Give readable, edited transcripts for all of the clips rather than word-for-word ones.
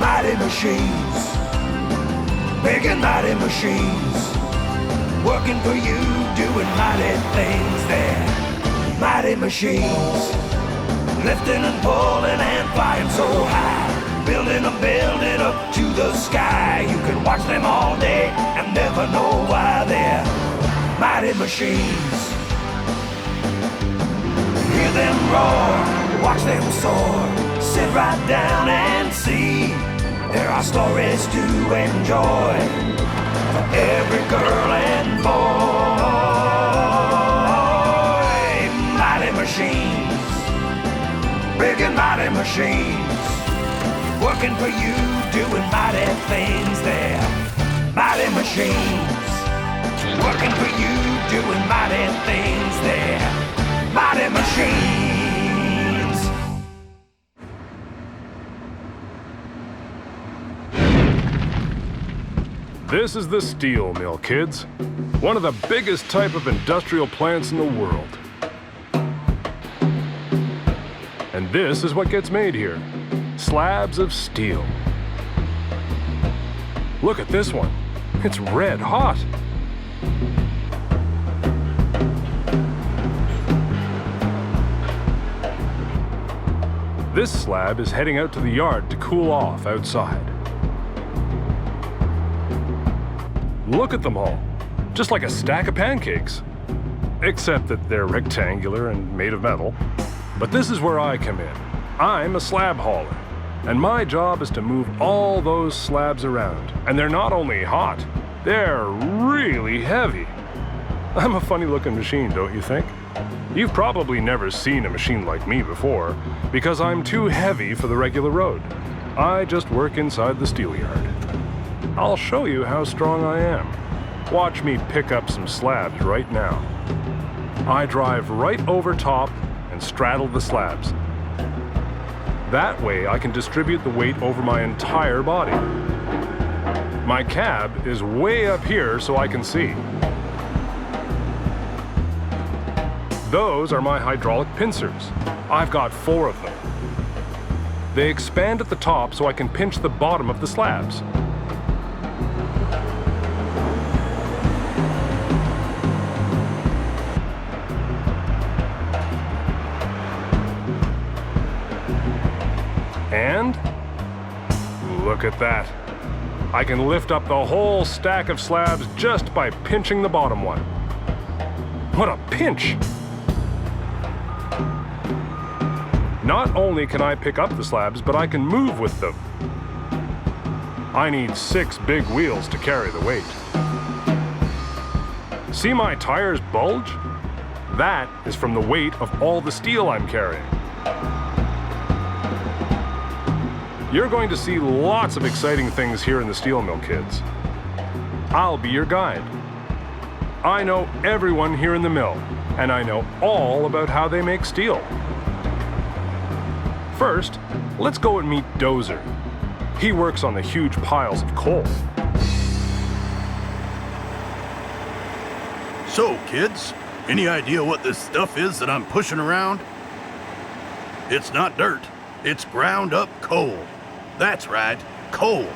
Mighty machines, big and mighty machines, working for you, doing mighty things there. Mighty machines, lifting and pulling and flying so high, building a building up to the sky. You can watch them all day and never know why they're mighty machines. Hear them roar, watch them soar, sit right down and see. There are stories to enjoy for every girl and boy. Mighty machines, big and mighty machines, working for you, doing mighty things there. Mighty machines, working for you, doing mighty things there. Mighty machines. This is the steel mill, kids. One of the biggest type of industrial plants in the world. And this is what gets made here. Slabs of steel. Look at this one. It's red hot. This slab is heading out to the yard to cool off outside. Look at them all, just like a stack of pancakes. Except that they're rectangular and made of metal. But this is where I come in. I'm a slab hauler, and my job is to move all those slabs around. And they're not only hot, they're really heavy. I'm a funny-looking machine, don't you think? You've probably never seen a machine like me before, because I'm too heavy for the regular road. I just work inside the steel yard. I'll show you how strong I am. Watch me pick up some slabs right now. I drive right over top and straddle the slabs. That way I can distribute the weight over my entire body. My cab is way up here so I can see. Those are my hydraulic pincers. I've got 4 of them. They expand at the top so I can pinch the bottom of the slabs. And look at that. I can lift up the whole stack of slabs just by pinching the bottom one. What a pinch! Not only can I pick up the slabs, but I can move with them. I need 6 big wheels to carry the weight. See my tires bulge? That is from the weight of all the steel I'm carrying. You're going to see lots of exciting things here in the steel mill, kids. I'll be your guide. I know everyone here in the mill, and I know all about how they make steel. First, let's go and meet Dozer. He works on the huge piles of coal. So, kids, any idea what this stuff is that I'm pushing around? It's not dirt, it's ground up coal. That's right, coal.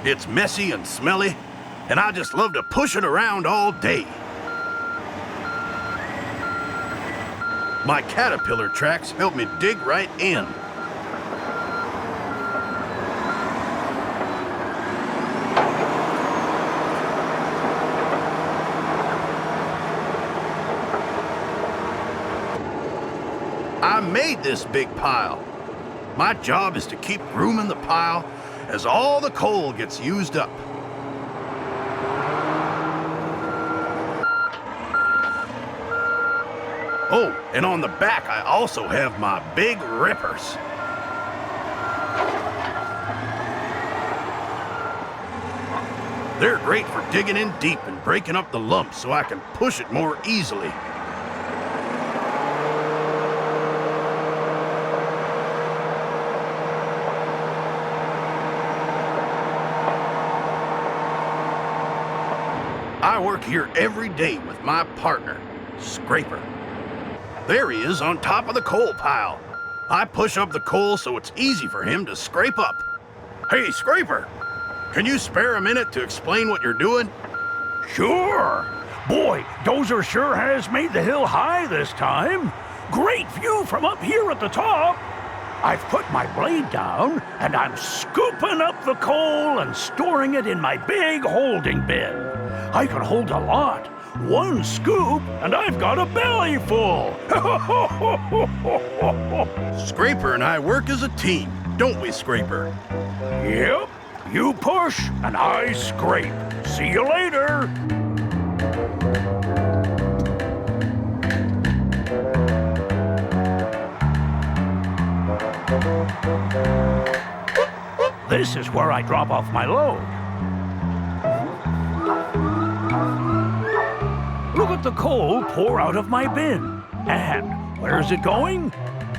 It's messy and smelly, and I just love to push it around all day. My caterpillar tracks help me dig right in. I made this big pile. My job is to keep grooming the pile as all the coal gets used up. Oh, and on the back I also have my big rippers. They're great for digging in deep and breaking up the lumps so I can push it more easily. I work here every day with my partner, Scraper. There he is on top of the coal pile. I push up the coal so it's easy for him to scrape up. Hey, Scraper, can you spare a minute to explain what you're doing? Sure. Boy, Dozer sure has made the hill high this time. Great view from up here at the top. I've put my blade down, and I'm scooping up the coal and storing it in my big holding bin. I can hold a lot. One scoop, and I've got a belly full. Scraper and I work as a team, don't we, Scraper? Yep. You push, and I scrape. See you later. This is where I drop off my load. Look at the coal pour out of my bin. And where's it going?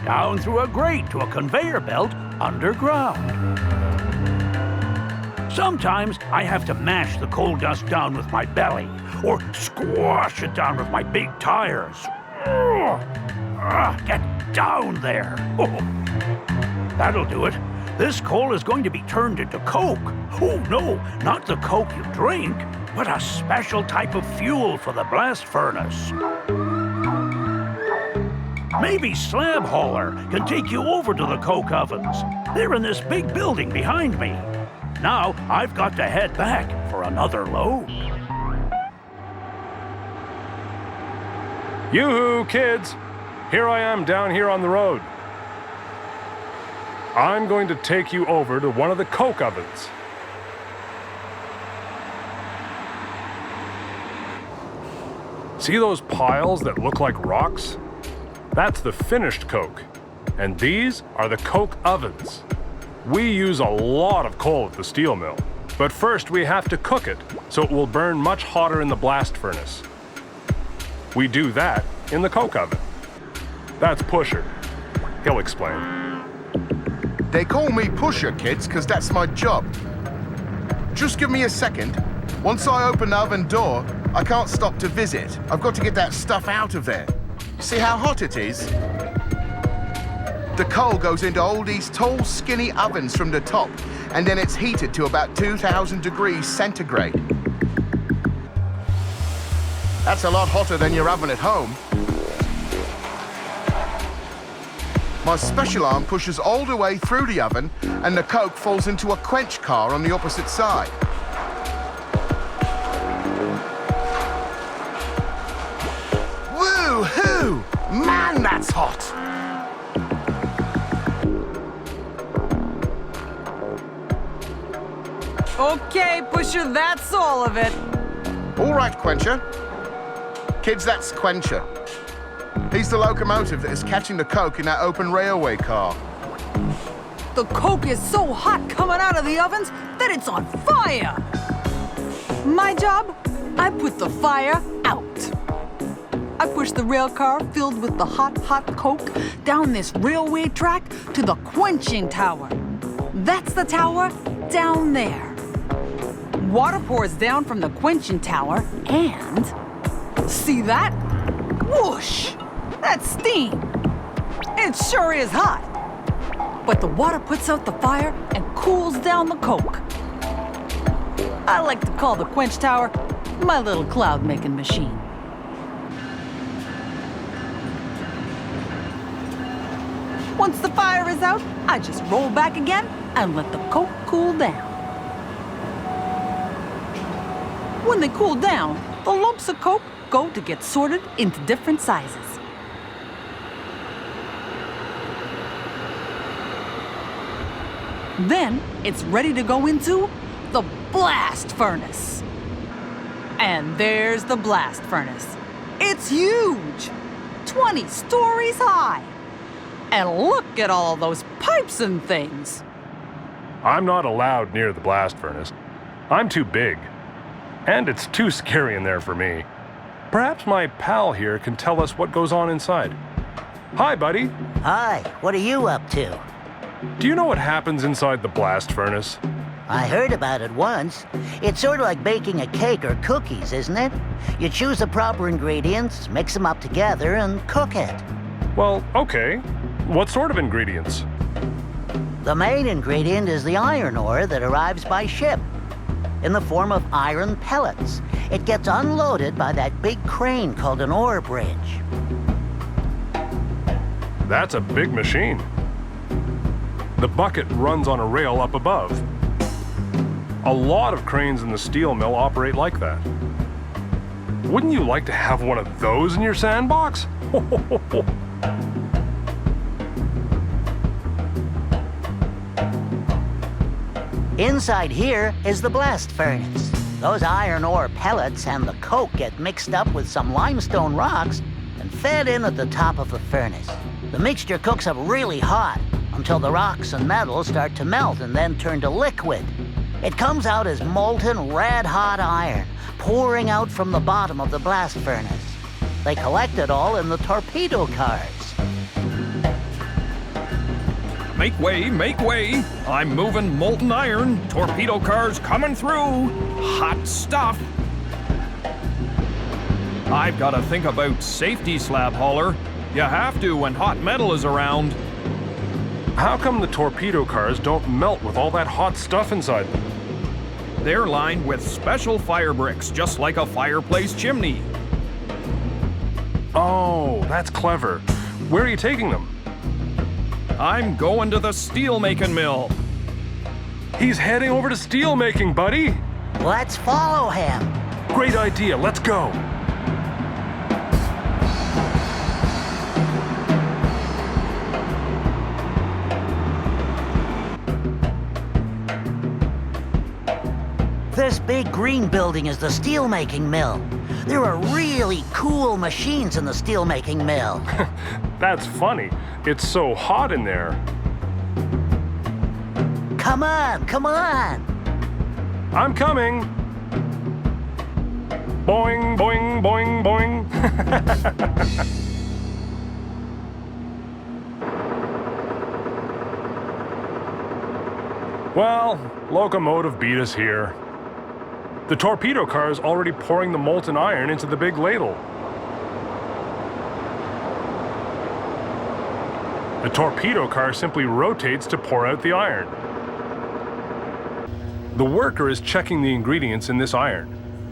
Down through a grate to a conveyor belt underground. Sometimes I have to mash the coal dust down with my belly or squash it down with my big tires. Get down there. That'll do it. This coal is going to be turned into coke. Oh, no, not the coke you drink, but a special type of fuel for the blast furnace. Maybe Slab Hauler can take you over to the coke ovens. They're in this big building behind me. Now I've got to head back for another load. Yoo-hoo, kids! Here I am down here on the road. I'm going to take you over to one of the coke ovens. See those piles that look like rocks? That's the finished coke. And these are the coke ovens. We use a lot of coal at the steel mill, but first we have to cook it so it will burn much hotter in the blast furnace. We do that in the coke oven. That's Pusher. He'll explain. They call me Pusher, kids, because that's my job. Just give me a second. Once I open the oven door, I can't stop to visit. I've got to get that stuff out of there. See how hot it is? The coal goes into all these tall, skinny ovens from the top, and then it's heated to about 2,000 degrees centigrade. That's a lot hotter than your oven at home. My special arm pushes all the way through the oven, and the coke falls into a quench car on the opposite side. Woo-hoo! Man, that's hot! Okay, Pusher, that's all of it. All right, Quencher. Kids, that's Quencher. He's the locomotive that is catching the coke in that open railway car. The coke is so hot coming out of the ovens that it's on fire. My job? I put the fire out. I push the rail car filled with the hot coke down this railway track to the quenching tower. That's the tower down there. Water pours down from the quenching tower and... See that? Whoosh! That's steam. It sure is hot. But the water puts out the fire and cools down the coke. I like to call the quench tower my little cloud-making machine. Once the fire is out, I just roll back again and let the coke cool down. When they cool down, the lumps of coke go to get sorted into different sizes. Then it's ready to go into the blast furnace. And there's the blast furnace. It's huge, 20 stories high. And look at all those pipes and things. I'm not allowed near the blast furnace. I'm too big. And it's too scary in there for me. Perhaps my pal here can tell us what goes on inside. Hi, buddy. Hi, what are you up to? Do you know what happens inside the blast furnace? I heard about it once. It's sort of like baking a cake or cookies, isn't it? You choose the proper ingredients, mix them up together, and cook it. Well, okay. What sort of ingredients? The main ingredient is the iron ore that arrives by ship in the form of iron pellets. It gets unloaded by that big crane called an ore bridge. That's a big machine. The bucket runs on a rail up above. A lot of cranes in the steel mill operate like that. Wouldn't you like to have one of those in your sandbox? Inside here is the blast furnace. Those iron ore pellets and the coke get mixed up with some limestone rocks and fed in at the top of the furnace. The mixture cooks up really hot until the rocks and metals start to melt and then turn to liquid. It comes out as molten red-hot iron, pouring out from the bottom of the blast furnace. They collect it all in the torpedo cars. Make way, make way. I'm moving molten iron. Torpedo cars coming through. Hot stuff. I've got to think about safety, Slab Hauler. You have to when hot metal is around. How come the torpedo cars don't melt with all that hot stuff inside them? They're lined with special fire bricks, just like a fireplace chimney. Oh, that's clever. Where are you taking them? I'm going to the steel-making mill. He's heading over to steel making, buddy. Let's follow him. Great idea. Let's go. This big green building is the steel-making mill. There are really cool machines in the steel-making mill. That's funny. It's so hot in there. Come on, come on. I'm coming. Boing, boing, boing, boing. Well, locomotive beat us here. The torpedo car is already pouring the molten iron into the big ladle. The torpedo car simply rotates to pour out the iron. The worker is checking the ingredients in this iron.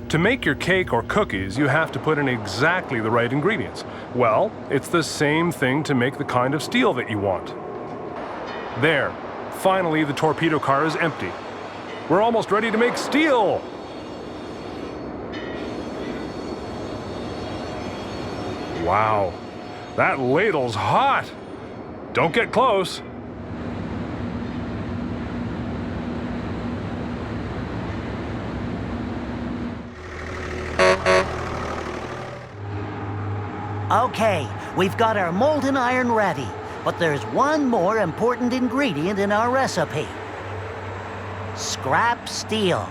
To make your cake or cookies, you have to put in exactly the right ingredients. Well, it's the same thing to make the kind of steel that you want. There, finally the torpedo car is empty. We're almost ready to make steel! Wow, that ladle's hot! Don't get close. Okay, we've got our molten iron ready, but there's one more important ingredient in our recipe. Scrap steel.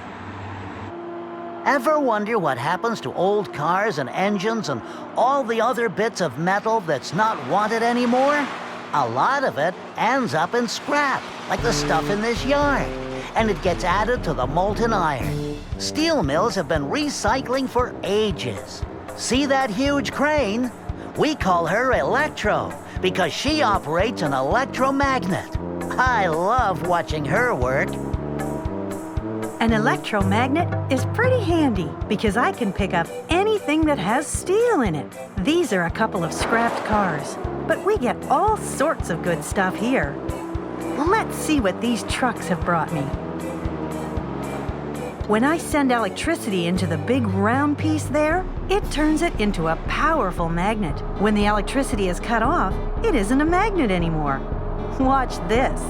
Ever wonder what happens to old cars and engines and all the other bits of metal that's not wanted anymore? A lot of it ends up in scrap, like the stuff in this yard, and it gets added to the molten iron. Steel mills have been recycling for ages. See that huge crane? We call her Electro because she operates an electromagnet. I love watching her work. An electromagnet is pretty handy because I can pick up anything that has steel in it. These are a couple of scrapped cars, but we get all sorts of good stuff here. Let's see what these trucks have brought me. When I send electricity into the big round piece there, it turns it into a powerful magnet. When the electricity is cut off, it isn't a magnet anymore. Watch this.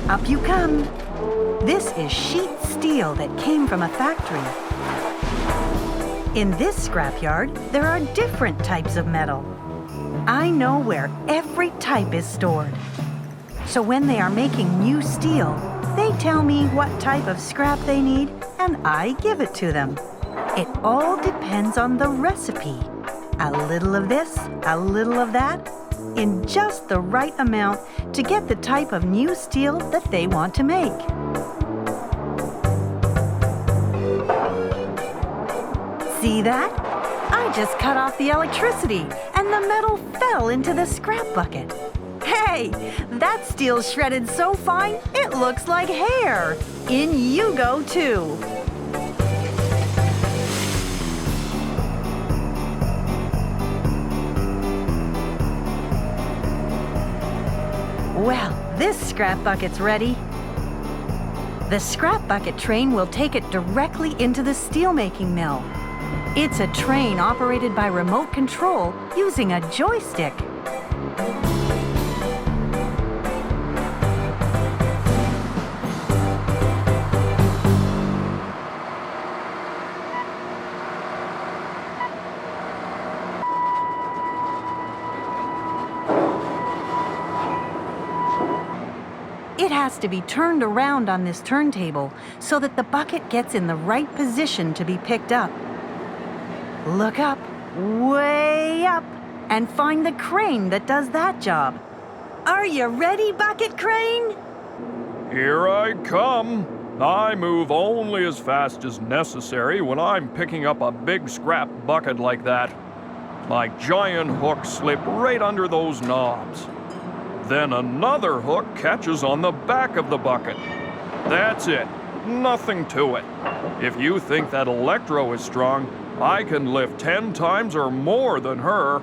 Up you come. This is sheet steel that came from a factory. In this scrapyard, there are different types of metal. I know where every type is stored. So when they are making new steel, they tell me what type of scrap they need, and I give it to them. It all depends on the recipe. A little of this, a little of that, in just the right amount to get the type of new steel that they want to make. See that? I just cut off the electricity and the metal fell into the scrap bucket. Hey, that steel's shredded so fine it looks like hair. In you go too. Well, this scrap bucket's ready. The scrap bucket train will take it directly into the steelmaking mill. It's a train operated by remote control using a joystick. It has to be turned around on this turntable so that the bucket gets in the right position to be picked up. Look up, way up, and find the crane that does that job. Are you ready, Bucket Crane? Here I come. I move only as fast as necessary when I'm picking up a big scrap bucket like that. My giant hooks slip right under those knobs. Then another hook catches on the back of the bucket. That's it. Nothing to it. If you think that Electro is strong, I can lift 10 times or more than her.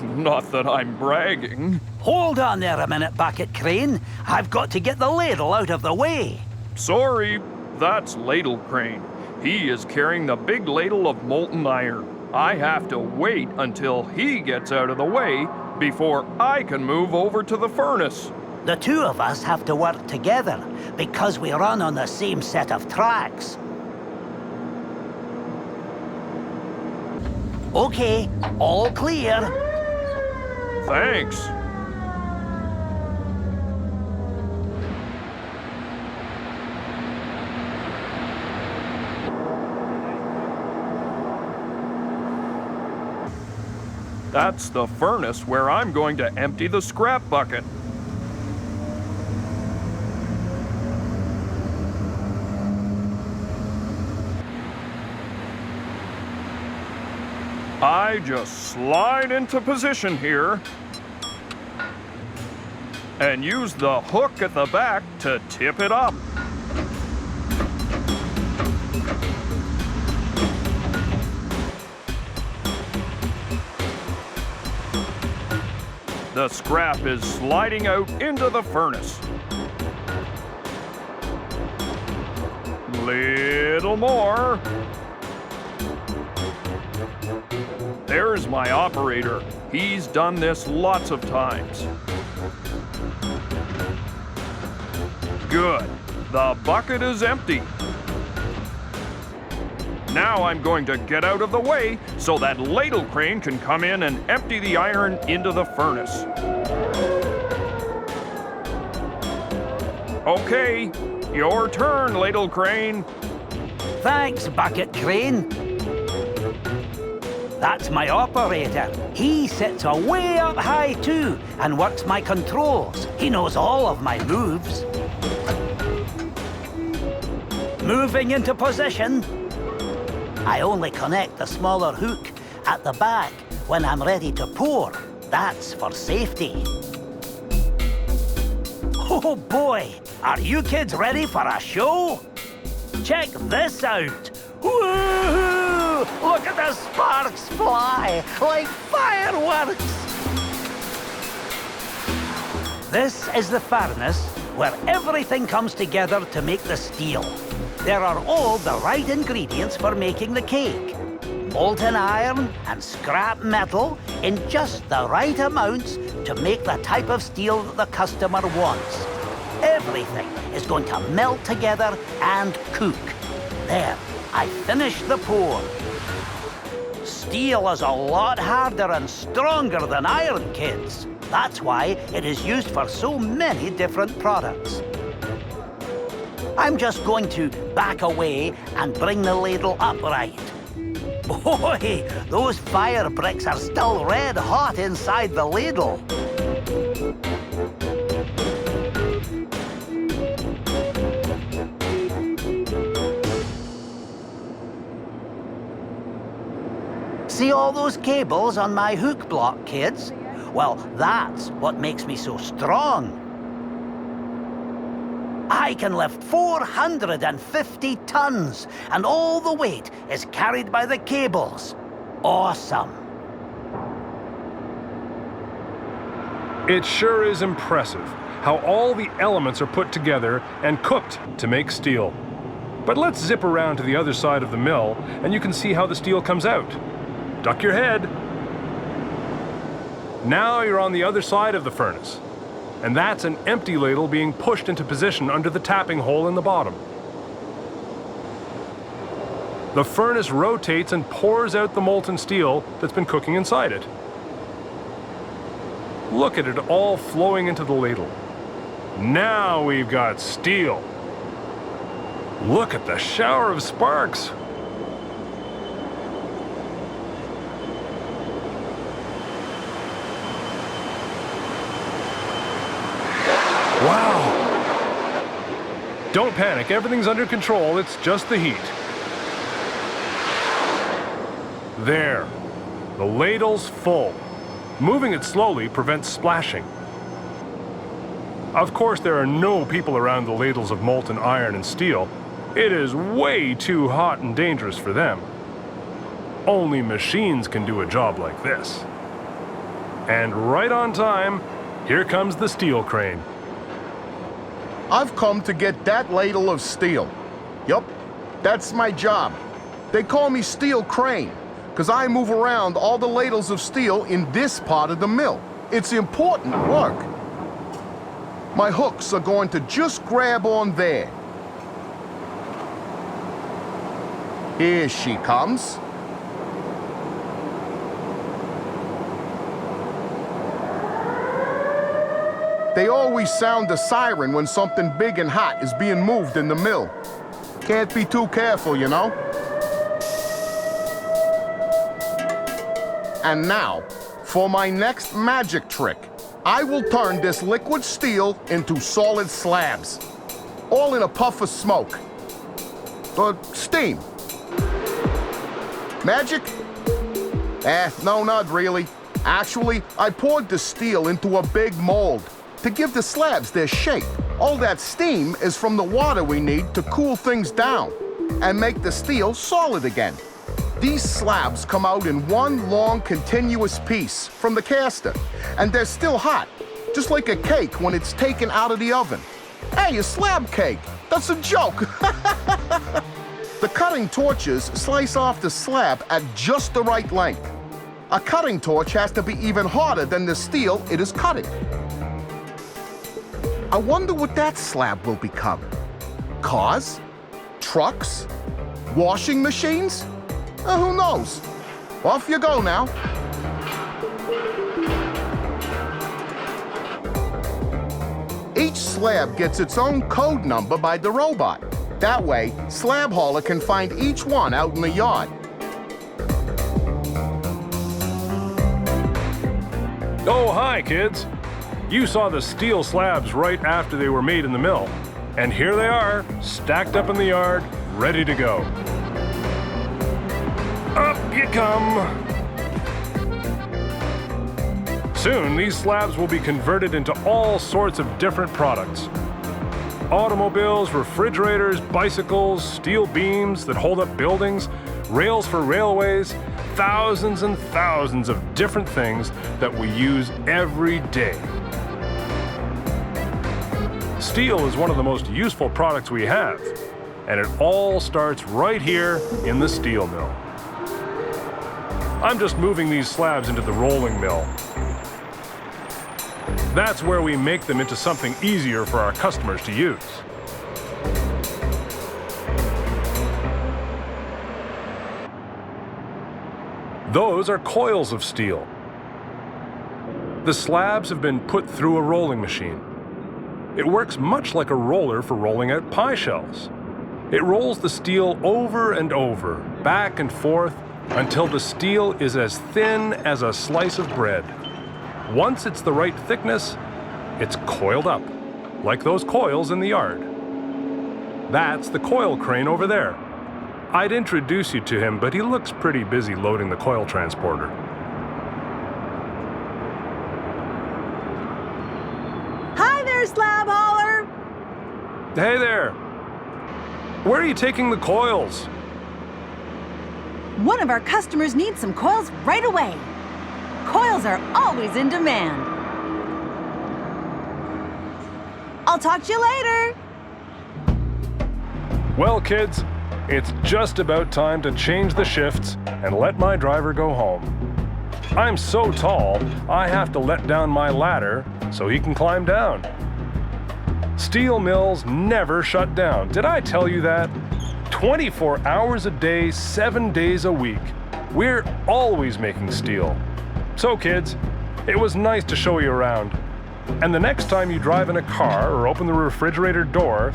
Not that I'm bragging. Hold on there a minute, Bucket Crane. I've got to get the ladle out of the way. Sorry, that's Ladle Crane. He is carrying the big ladle of molten iron. I have to wait until he gets out of the way before I can move over to the furnace. The two of us have to work together because we run on the same set of tracks. Okay, all clear. Thanks. That's the furnace where I'm going to empty the scrap bucket. I just slide into position here and use the hook at the back to tip it up. The scrap is sliding out into the furnace. Little more. There's my operator. He's done this lots of times. Good. The bucket is empty. Now I'm going to get out of the way so that Ladle Crane can come in and empty the iron into the furnace. Okay, your turn, Ladle Crane. Thanks, Bucket Crane. That's my operator. He sits way up high too and works my controls. He knows all of my moves. Moving into position. I only connect the smaller hook at the back when I'm ready to pour. That's for safety. Oh boy, are you kids ready for a show? Check this out. Woohoo! Look at the sparks fly like fireworks. This is the furnace where everything comes together to make the steel. There are all the right ingredients for making the cake. Molten iron and scrap metal in just the right amounts to make the type of steel that the customer wants. Everything is going to melt together and cook. There, I finished the pour. Steel is a lot harder and stronger than iron, kids. That's why it is used for so many different products. I'm just going to back away and bring the ladle upright. Boy, those fire bricks are still red hot inside the ladle. See all those cables on my hook block, kids? Well, that's what makes me so strong. I can lift 450 tons, and all the weight is carried by the cables. Awesome. It sure is impressive how all the elements are put together and cooked to make steel. But let's zip around to the other side of the mill and you can see how the steel comes out. Duck your head. Now you're on the other side of the furnace. And that's an empty ladle being pushed into position under the tapping hole in the bottom. The furnace rotates and pours out the molten steel that's been cooking inside it. Look at it all flowing into the ladle. Now we've got steel. Look at the shower of sparks. Wow! Don't panic, everything's under control, it's just the heat. There, the ladle's full. Moving it slowly prevents splashing. Of course, there are no people around the ladles of molten iron and steel. It is way too hot and dangerous for them. Only machines can do a job like this. And right on time, here comes the steel crane. I've come to get that ladle of steel. Yup, that's my job. They call me Steel Crane, because I move around all the ladles of steel in this part of the mill. It's important work. My hooks are going to just grab on there. Here she comes. They always sound a siren when something big and hot is being moved in the mill. Can't be too careful, you know? And now, for my next magic trick, I will turn this liquid steel into solid slabs. All in a puff of smoke. Steam. Magic? No, not really. Actually, I poured the steel into a big mold to give the slabs their shape. All that steam is from the water we need to cool things down and make the steel solid again. These slabs come out in one long continuous piece from the caster, and they're still hot, just like a cake when it's taken out of the oven. Hey, a slab cake! That's a joke! The cutting torches slice off the slab at just the right length. A cutting torch has to be even harder than the steel it is cutting. I wonder what that slab will become. Cars? Trucks? Washing machines? Who knows? Off you go now. Each slab gets its own code number by the robot. That way, Slab Hauler can find each one out in the yard. Oh, hi, kids. You saw the steel slabs right after they were made in the mill. And here they are, stacked up in the yard, ready to go. Up you come. Soon, these slabs will be converted into all sorts of different products. Automobiles, refrigerators, bicycles, steel beams that hold up buildings, rails for railways, thousands and thousands of different things that we use every day. Steel is one of the most useful products we have, and it all starts right here in the steel mill. I'm just moving these slabs into the rolling mill. That's where we make them into something easier for our customers to use. Those are coils of steel. The slabs have been put through a rolling machine. It works much like a roller for rolling out pie shells. It rolls the steel over and over, back and forth, until the steel is as thin as a slice of bread. Once it's the right thickness, it's coiled up, like those coils in the yard. That's the coil crane over there. I'd introduce you to him, but he looks pretty busy loading the coil transporter. Hi there, slab hauler. Hey there! Where are you taking the coils? One of our customers needs some coils right away. Coils are always in demand. I'll talk to you later. Well, kids, it's just about time to change the shifts and let my driver go home. I'm so tall, I have to let down my ladder so he can climb down. Steel mills never shut down. Did I tell you that? 24 hours a day, 7 days a week. We're always making steel. So kids, it was nice to show you around. And the next time you drive in a car or open the refrigerator door,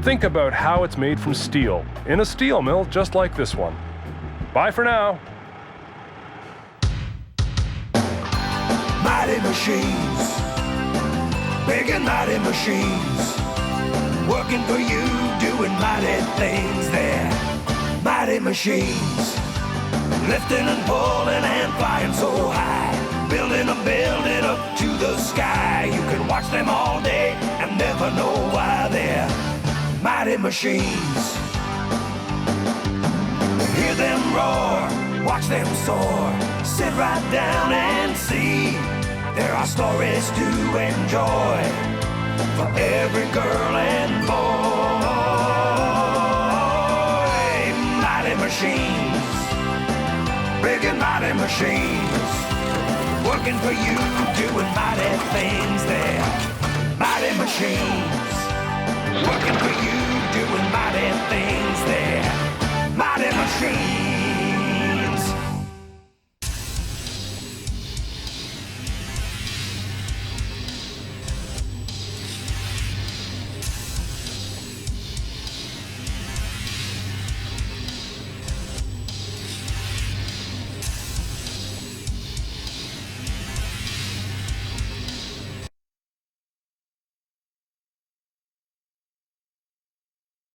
think about how it's made from steel in a steel mill just like this one. Bye for now. Mighty machines, big and mighty machines, working for you, doing mighty things there. Mighty machines, lifting and pulling and flying so high, building a building up to the sky. You can watch them all day and never know why they're mighty machines. Hear them roar, watch them soar, sit right down and see. There are stories to enjoy for every girl and boy. Mighty machines, big and mighty machines, working for you, doing mighty things there. Mighty machines, working for you, doing mighty